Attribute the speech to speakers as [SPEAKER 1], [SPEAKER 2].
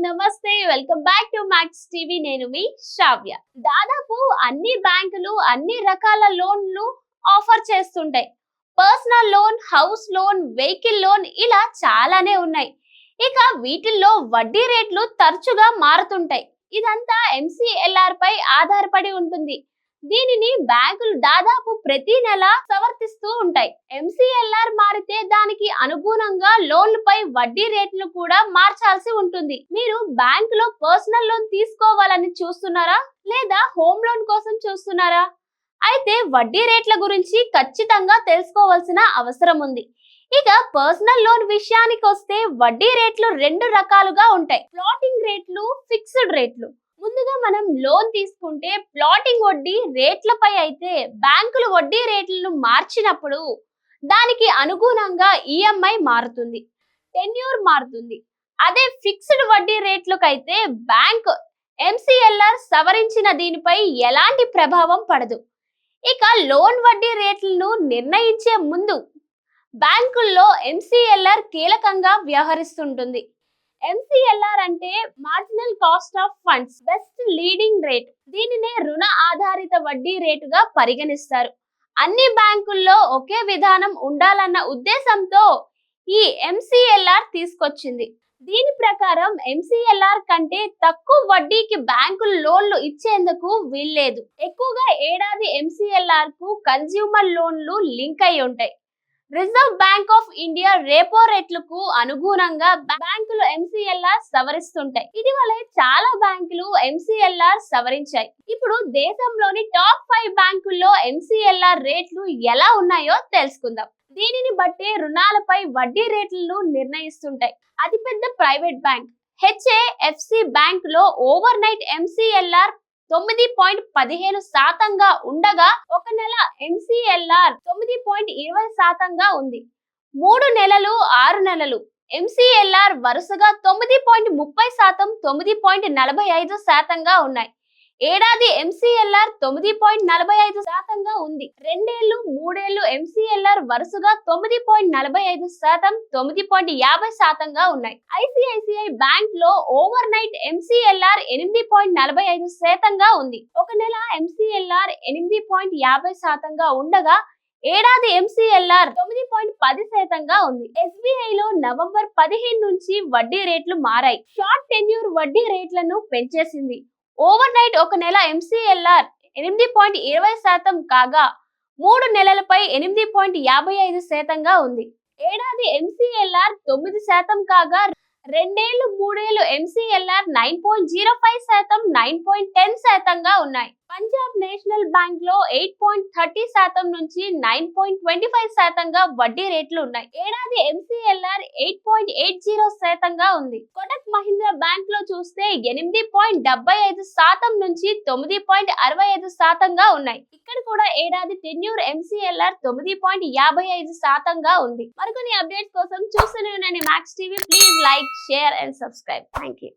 [SPEAKER 1] నమస్తే, welcome back to max TV. నేను మీ శ్రావ్య. దాదాపు అన్ని బ్యాంకులు అన్ని రకాల లోన్లు ఆఫర్ చేస్తుంటాయి. Personal loan, house loan, vehicle loan ఇలా చాలానే ఉన్నాయి. ఇక వీటిల్లో వడ్డీ రేట్లు తరచుగా మారుతుంటాయి. ఇదంతా ఎంసీఎల్ఆర్ పై ఆధారపడి ఉంటుంది. దీనిని బ్యాంకులు దాదాపు ప్రతి నెల సవరిస్తూ ఉంటాయి. ఎంసీఎల్ఆర్ మారితే దానికి అనుగుణంగా లోన్లపై వడ్డీ రేట్లు కూడా మార్చాల్సి ఉంటుంది. మీరు బ్యాంకులో పర్సనల్ లోన్ తీసుకోవాలని చూస్తున్నారా, లేదా హోమ్ లోన్ కోసం చూస్తున్నారా? అయితే వడ్డీ రేట్ల గురించి ఖచ్చితంగా తెలుసుకోవాల్సిన అవసరం ఉంది. ఇక పర్సనల్ లోన్ విషయానికి వస్తే వడ్డీ రేట్లు రెండు రకాలుగా ఉంటాయి: ఫ్లోటింగ్ రేట్లు, ఫిక్స్డ్ రేట్లు. ముందుగా మనం లోన్ తీసుకుంటే ఫ్లోటింగ్ వడ్డీ రేట్లపై అయితే బ్యాంకులు వడ్డీ రేట్లను మార్చినప్పుడు దానికి అనుగుణంగా ఈఎంఐ మారుతుంది, టెన్యూర్ మారుతుంది. అదే ఫిక్స్డ్ వడ్డీ రేట్లకైతే బ్యాంక్ ఎంసీఎల్ఆర్ సవరించిన దీనిపై ఎలాంటి ప్రభావం పడదు. ఇక లోన్ వడ్డీ రేట్లను నిర్ణయించే ముందు బ్యాంకుల్లో ఎంసీఎల్ఆర్ కీలకంగా వ్యవహరిస్తుంటుంది. ఎంసీఎల్ఆర్ అంటే marginal cost of funds, best leading rate. దీనినే రుణ ఆధారిత వడ్డీ రేటుగా పరిగణిస్తారు. అన్ని బ్యాంకుల్లో ఒకే విధానం ఉండాలన్న ఉద్దేశంతో ఈ ఎంసీఎల్ఆర్ తీసుకొచ్చింది. దీని ప్రకారం ఎంసీఎల్ఆర్ కంటే తక్కువ వడ్డీకి బ్యాంకులు లోన్లు ఇచ్చేందుకు వీల్లేదు. ఎక్కువగా ఏడాది ఎంసీఎల్ఆర్ కు కన్స్యూమర్ లోన్లు లింక్ అయి ఉంటాయి. రిజర్వ్ బ్యాంక్ ఆఫ్ ఇండియా రేపో రేట్లకు అనుగుణంగా బ్యాంకులు ఎంసీఎల్ఆర్ సవరిస్తుంటాయి. ఇటీవలే చాలా బ్యాంకులు ఎంసీఎల్ఆర్ సవరించాయి. ఇప్పుడు దేశంలోని టాప్ 5 బ్యాంకుల్లో ఎంసీఎల్ఆర్ రేట్లు ఎలా ఉన్నాయో తెలుసుకుందాం. దీనిని బట్టి రుణాలపై వడ్డీ రేట్లను నిర్ణయిస్తుంటాయి. అతిపెద్ద ప్రైవేట్ బ్యాంక్ హెచ్ఏఎఫ్సి బ్యాంక్ లో ఓవర్ నైట్ ఎంసీఎల్ఆర్ 9.15% ఉండగా ఒక నెల ఎంసీఎల్ఆర్ 9.20% ఉంది. 3 నెలలు, 6 నెలలు ఎంసీఎల్ఆర్ వరుసగా 9.30%, 9.45% ఉన్నాయి. ఏడాది ఎంసీఎల్ఆర్ 9.45% ఉంది. 2 ఏళ్లు, 3 ఏళ్లు ఎంసీఎల్ఆర్ వరుసగా 9.45%, 9.50% ఉన్నాయి. ఐసిఐసిఐ బ్యాంక్ లో ఓవర్ నైట్ ఎంసీఎల్ఆర్ 8.45% ఉంది. ఒక నెల ఎంసీఎల్ఆర్ 8.50% ఉండగా ఏడాది ఎంసీఎల్ఆర్ 9.10% ఉంది. ఎస్బీఐ లో నవంబర్ 15 నుంచి వడ్డీ రేట్లు మారాయి. షార్ట్ టెన్యూర్ వడ్డీ రేట్లను పెంచేసింది. ఓవర్ నైట్ ఒక నెల ఎంసీఎల్ఆర్ 8.20% కాగా 3 నెలలపై 8.55% ఉంది. ఏడాది ఎంసీఎల్ఆర్ 9% కాగా 2 ఏళ్లు, 3 ఏళ్లు ఎంసీఎల్ఆర్ 9.05%, 9.10% ఉన్నాయి. పంజాబ్ నేషనల్ బ్యాంక్ లో 8.30% నుంచి 9.25% వడ్డీ రేట్లు ఉన్నాయి. ఏడాది ఎంసీఎల్ఆర్ 8.80% ఉంది. కోటక్ మహీంద్రా బ్యాంక్ లో చూస్తే 8.75% నుంచి 9.65% ఉన్నాయి. ఇక్కడ కూడా ఏడాది టెన్యూర్ ఎంసీఎల్ఆర్ 9.55% ఉంది. మరికొన్ని అప్డేట్స్ కోసం చూస్తూనే ఉండండి max TV. Please like, share and subscribe. Thank you.